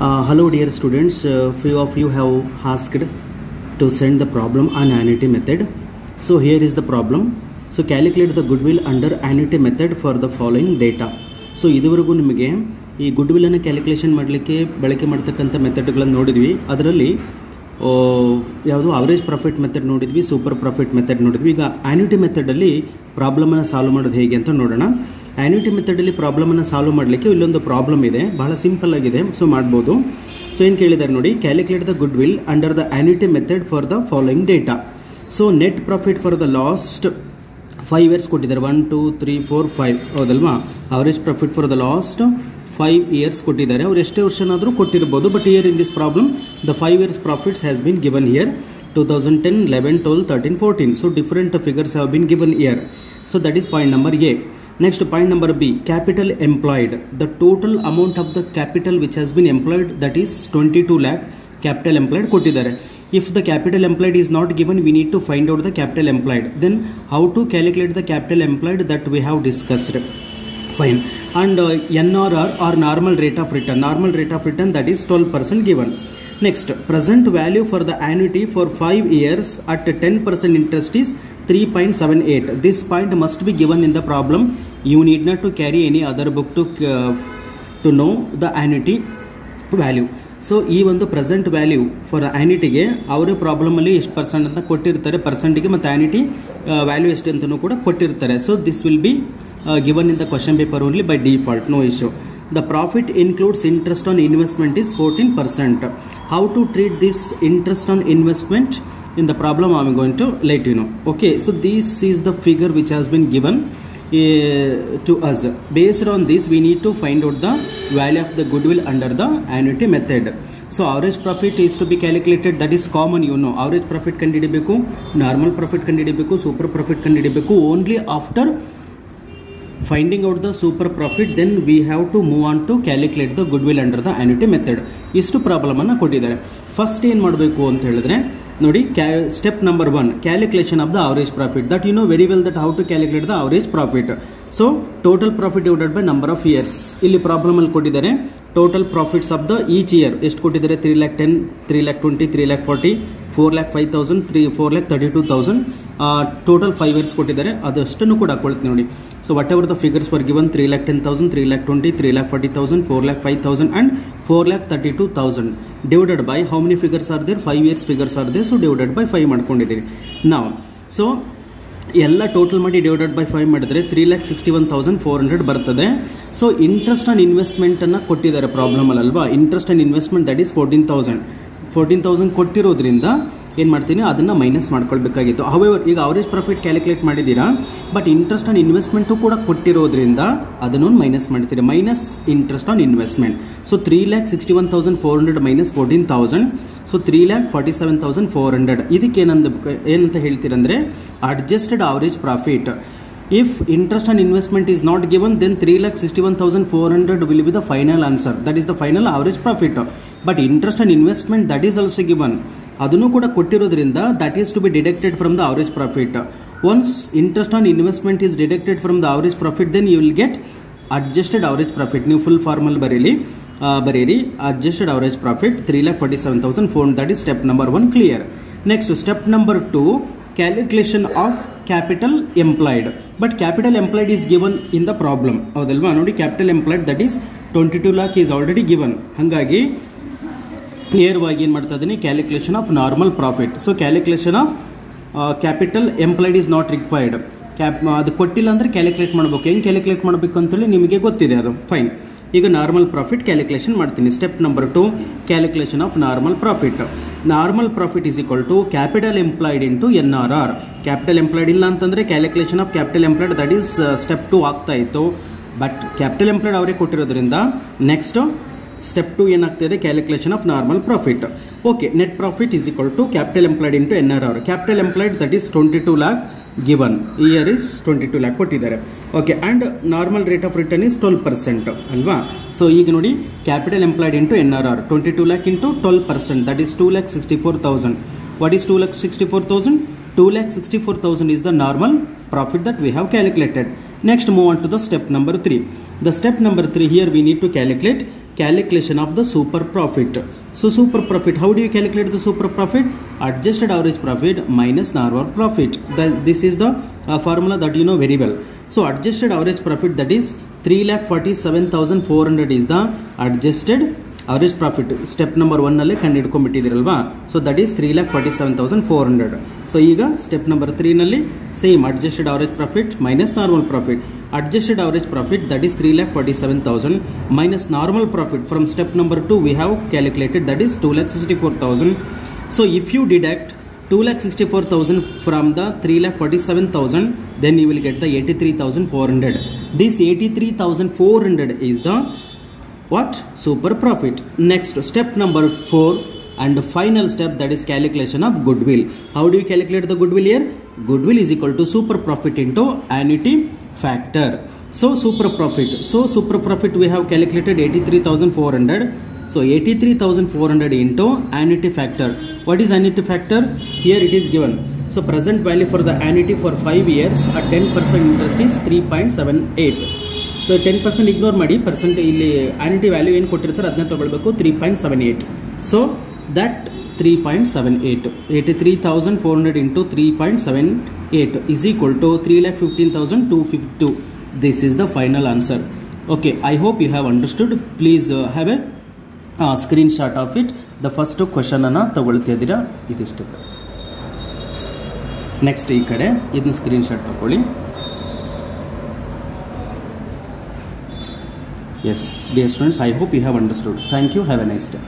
Hello dear students, few of you have asked to send the problem on annuity method. So here is the problem. So calculate the goodwill under annuity method for the following data. So ಇದುವರೆಗೂ ನಿಮಗೆ ಈ goodwill ಅನ್ನು calculation ಮಾಡಲಿಕ್ಕೆ ಬಳಕೆ ಮಾಡತಕ್ಕಂಥ ಮೆಥಡ್ಗಳನ್ನು ನೋಡಿದ್ವಿ. ಅದರಲ್ಲಿ ಯಾವುದು ಅವರೇಜ್ ಪ್ರಾಫಿಟ್ ಮೆಥಡ್ ನೋಡಿದ್ವಿ, ಸೂಪರ್ ಪ್ರಾಫಿಟ್ ಮೆಥಡ್ ನೋಡಿದ್ವಿ. ಈಗ ಆನ್ಯುಟಿ ಮೆಥಡಲ್ಲಿ ಪ್ರಾಬ್ಲಮನ್ನು ಸಾಲ್ವ್ ಮಾಡೋದು ಹೇಗೆ ಅಂತ ನೋಡೋಣ. ಆನ್ಯುಟಿ ಮೆಥಡಲ್ಲಿ ಪ್ರಾಬ್ಲಮನ್ನು ಸಾಲ್ವ್ ಮಾಡಲಿಕ್ಕೆ ಇಲ್ಲೊಂದು ಪ್ರಾಬ್ಲಮ್ ಇದೆ, ಬಹಳ ಸಿಂಪಲ್ ಆಗಿದೆ, ಸೊ ಮಾಡ್ಬೋದು. ಸೊ ಏನು ಕೇಳಿದ್ದಾರೆ ನೋಡಿ, calculate the goodwill under the annuity method for the following data. So net profit for the last 5 years ಕೊಟ್ಟಿದ್ದಾರೆ, 1 2 3 4 5 ಹೌದಲ್ವಾ. Average profit for the last 5 years ಕೊಟ್ಟಿದ್ದಾರೆ. ಅವ್ರು ಎಷ್ಟೇ ವರ್ಷನಾದರೂ ಕೊಟ್ಟಿರ್ಬೋದು, but here in this problem the 5 years profits has been given here 2010, 11, 12, 13, 14. So different figures have been given here. So that is point number A. Next point number B, capital employed. The total amount of the capital which has been employed, that is 22 lakh capital employed ಕೊಟ್ಟಿದ್ದಾರೆ. If the capital employed is not given, we need to find out the capital employed. Then how to calculate the capital employed, that we have discussed. Fine. And NRR or normal rate of return. Normal rate of return, that is 12% given. Next, present value for the annuity for 5 years at 10% interest is 3.78. This point must be given in the problem. You need not to carry any other book to know the annuity value. So ಈ ಒಂದು present value for ಆ್ಯನಿಟಿಗೆ ಅವರ ಪ್ರಾಬ್ಲಮಲ್ಲಿ ಎಷ್ಟು percent ಅಂತ ಕೊಟ್ಟಿರ್ತಾರೆ, ಪರ್ಸೆಂಟಿಗೆ ಮತ್ತು annuity value ಎಷ್ಟು ಅಂತಲೂ ಕೂಡ ಕೊಟ್ಟಿರ್ತಾರೆ. So this will be given in the question paper only by default, no issue. The profit includes interest on investment is 14%. How to treat this interest on investment in the problem I am going to let you know. Okay, so this is the figure which has been given to us. Based on this, we need to find out the value of the goodwill under the annuity method. So average profit is to be calculated. That is common, you know. Average profit ಕಂಡುಹಿಡಿಯಬೇಕು, normal profit ಕಂಡುಹಿಡಿಯಬೇಕು, super profit ಕಂಡುಹಿಡಿಯಬೇಕು. Only after finding out the super profit, then we have to move on to calculate the goodwill under the annuity method. ಇಷ್ಟು problem ಅನ್ನು ಕೊಟ್ಟಿದ್ದಾರೆ. First ಏನು ಮಾಡಬೇಕು ಅಂತ ಹೇಳಿದ್ರೆ ನೋಡಿ, step number 1, calculation of the average profit. That you know very well that how to calculate the average profit. So total profit divided by number of years. ಇಲ್ಲಿ problem ಅಲ್ಲಿ ಕೊಟ್ಟಿದ್ದಾರೆ total profits of the each year ಎಷ್ಟು ಕೊಟ್ಟಿದ್ದಾರೆ, 3,10,000, 3,20,000, 3,40,000, 4,05,000, 4,32,000. Total 5 years ಕೊಟ್ಟಿದ್ದಾರೆ, ಅದಷ್ಟನ್ನು ಕೂಡ ಹಾಕೊಳ್ತೀನಿ ನೋಡಿ. So what ever the figures were given, 3,10,000, 3,20,000, 3,40,000, 4,05,000 and 4,32,000 divided by how many figures are there, 5 years figures are there. So divided by 5 ಮಾಡ್ಕೊಂಡಿದ್ದೀರಿ. ನಾವು so ಎಲ್ಲ total ಮಾಡಿ divided by 5 ಮಾಡಿದ್ರೆ 3,61,400 ಬರ್ತದೆ. ಸೊ ಇಂಟ್ರೆಸ್ಟ್ ಆನ್ ಇನ್ವೆಸ್ಟ್ಮೆಂಟ್ ಅನ್ನ ಕೊಟ್ಟಿದ್ದಾರೆ ಪ್ರಾಬ್ಲಮ್ ಅಲ್ವಾ. Interest on investment that is 14,000 ಕೊಟ್ಟಿರೋದ್ರಿಂದ ಏನು ಮಾಡ್ತೀನಿ, ಅದನ್ನು ಮೈನಸ್ ಮಾಡ್ಕೊಳ್ಬೇಕಾಗಿತ್ತು. ಹವೆವರ್ ಈಗ ಅವರೇಜ್ ಪ್ರಾಫಿಟ್ ಕ್ಯಾಲ್ಕುಲೇಟ್ ಮಾಡಿದ್ದೀರಾ, ಬಟ್ ಇಂಟ್ರೆಸ್ಟ್ ಆನ್ ಇನ್ವೆಸ್ಟ್ಮೆಂಟು ಕೂಡ ಕೊಟ್ಟಿರೋದ್ರಿಂದ ಅದನ್ನು ಮೈನಸ್ ಮಾಡ್ತೀರಿ, minus interest on investment. So 3,61,400 minus 14,000, so 3,47,400. ಇದಕ್ಕೆ ಏನಂತ ಹೇಳ್ತೀರಂದ್ರೆ adjusted average profit. If interest on investment is not given, then 3,61,400 will be the final answer. That is the final average profit. But interest on investment, that is also given. ಅದನ್ನು ಕೂಡ ಕೊಟ್ಟಿರೋದ್ರಿಂದ that is to be deducted from the average profit. Once interest on investment is deducted from the average profit, then you will get adjusted average profit. ನೀವು full formal ಬರೀರಿ adjusted average profit 3,47,400. That is step number 1 clear. Next, step number 2, calculation of capital employed. But capital employed is given in the problem. ಹೌದಲ್ವಾ ನೋಡಿ, capital employed that is 22 lakh is already given. ಹಾಗಾಗಿ ನೇರವಾಗಿ ಏನು ಮಾಡ್ತಾ ಇದ್ದೀನಿ, calculation of normal profit. So calculation of capital employed is not required. ಅದು ಕೊಟ್ಟಿಲ್ಲ ಅಂದರೆ ಕ್ಯಾಲ್ಕುಲೇಟ್ ಮಾಡಬೇಕು. ಹೆಂಗೆ ಕ್ಯಾಲ್ಕುಲೇಟ್ ಮಾಡಬೇಕು ಅಂತೇಳಿ ನಿಮಗೆ ಗೊತ್ತಿದೆ, ಅದು ಫೈನ್. ಈಗ ನಾರ್ಮಲ್ ಪ್ರಾಫಿಟ್ ಕ್ಯಾಲ್ಕುಲೇಷನ್ ಮಾಡ್ತೀನಿ. Step number 2, calculation of normal profit. Normal profit is equal to capital employed into NRR. Capital employed ಇಲ್ಲ ಅಂತಂದರೆ calculation of capital employed that is step 2 ಆಗ್ತಾ ಇತ್ತು. ಬಟ್ ಕ್ಯಾಪಿಟಲ್ ಎಂಪ್ಲಾಯ್ಡ್ ಅವರೇ ಕೊಟ್ಟಿರೋದ್ರಿಂದ next step 2 ಏನಾಗ್ತಾ ಇದೆ, calculation of normal profit. Okay, net profit is equal to capital employed into NRR. Capital employed that is 22 lakh given. Year is 22 lakh ಕೊಟ್ಟಿದ್ದಾರೆ. Okay, and normal rate of return is 12% ಅಲ್ವಾ. So ಈಗ ನೋಡಿ, capital employed into NRR 22 lakh ಇಂಟು 12%, that is 2,64,000. What is 2,64,000? 2,64,000 is the normal profit that we have calculated. Next, move on to the step number 3. The step number 3, here we need to calculate calculation of the super profit. So super profit, how do you calculate the super profit? Adjusted average profit minus normal profit. This is the formula that you know very well. So adjusted average profit, that is 3,47,400 is the adjusted average profit. Step number 1 nalle kandidukonbittiddiralva. So that is 3,47,400. So ಈಗ step number 3 ನಲ್ಲಿ same adjusted average profit minus normal profit. Adjusted average profit, that is 3,47,000 minus normal profit. From step number 2 we have calculated, that is 2,64,000. So if you deduct 2,64,000 from the 3,47,000, then you will get the 83,400. This 83,400 is the what? Super profit. Next, step number 4 and the final step, that is calculation of goodwill. How do you calculate the goodwill here? Goodwill is equal to super profit into annuity factor. So super profit we have calculated 83,400. So 83,400 into annuity factor. What is annuity factor? Here it is given. So present value for the annuity for 5 years at 10% interest is 3.78. So 10% ignore ಮಾಡಿ, percent ಇಲ್ಲಿ annuity value ಏನು ಕೊಟ್ಟಿರ್ತಾರೆ ಅದನ್ನ ತಗೊಳ್ಬೇಕು, 3.78. So that 3.78, 83,400 into 3.78 is equal to 3,15,252. This is the final answer. Okay, I hope you have understood. Please have a screenshot of it. The first question ಅನ್ನು ತಗೊಳ್ತಿದ್ದೀರಾ, ಇದಿಷ್ಟು. Next ಈ ಕಡೆ ಇದನ್ನ ಸ್ಕ್ರೀನ್ಶಾಟ್ ತಗೊಳ್ಳಿ. Yes, dear students, I hope you have understood. Thank you. Have a nice day.